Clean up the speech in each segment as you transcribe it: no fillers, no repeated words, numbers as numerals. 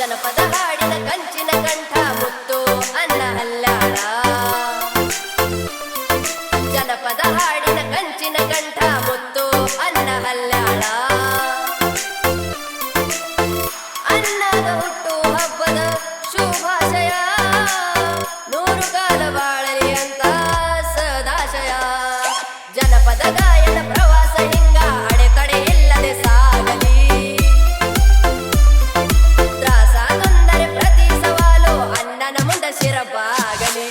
ಜನಪದ ಹಾಡಿನ ಕಂಚಿನ ಕಂಠ ಮುತ್ತು ಅನ್ನ ಹಲ್ಲಾಳ ಜನಪದ ಹಾಡಿನ ಕಂಚಿನ ಕಂಠ ಮುತ್ತು ಅನ್ನ ಹಲ್ಲಾಳ ಅನ್ನದ ಹುಟ್ಟು ಹಬ್ಬದ ಶುಭಾಶಯ ನೂರು ಕಾಲ ಬಾಳಲಿ ಅಂತ ಸದಾಶಯ ಜನಪದ ಗಾಯನ ಪ್ರವಾಸ ಹಿಂಗ ಅಡೆತಡೆ ಇಲ್ಲದೆ ಸಾಗಲಿ ತ್ರಾಸ ತೊಂದರೆ ಪ್ರತಿ ಸವಾಲು ಅನ್ನನ ಮುಂದ ಶಿರಬಾಗಲಿ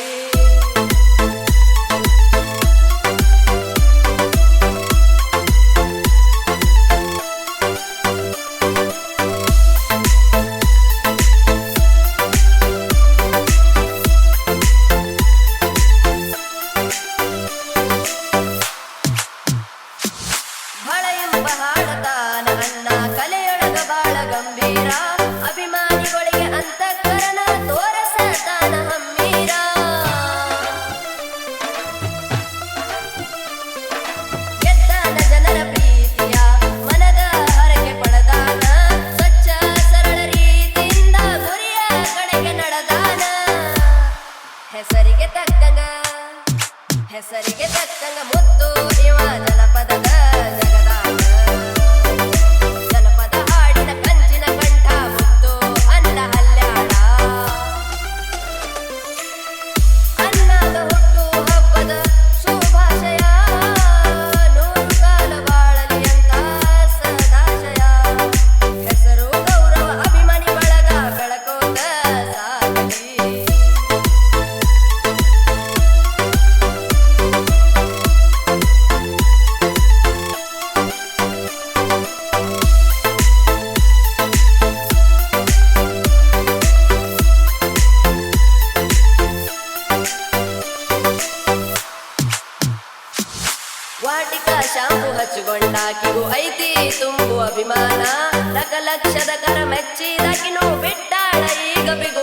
ಹಾಡತಾನ ಅನ್ನ ಕಲೆಯೊಳಗ ಬಾಳ ಗಂಭೀರ ಅಭಿಮಾನಿಗಳಿಗೆ ಅಂತಃಕರಣ ತೋರಸತಾನ ಹಮ್ಮೀರ ಗೆದ್ದಾನ ಜನರ ಪ್ರೀತಿಯ ಮನದ ಹರಕೆ ಪಡೆದಾನ ಸ್ವಚ್ಛ ಸರಳ ರೀತಿಯಿಂದ ಗುರಿಯ ಕಡೆಗೆ ನಡೆದಾನ ಹೆಸರಿಗೆ ತಕ್ಕಂಗ ಮುತ್ತು ಇವ ಜನಪದದ ವಾಟಿಕ ಶಾಂಪು ಹಚ್ಚಿಕೊಂಡಾಕಿಗೂ ಐತಿ ತುಂಬು ಅಭಿಮಾನ ಲಕ್ಷದ ಕರ ಮೆಚ್ಚಿದಾಕಿನೂ ಬಿಟ್ಟಾಳ ಈಗ ಬಿಗು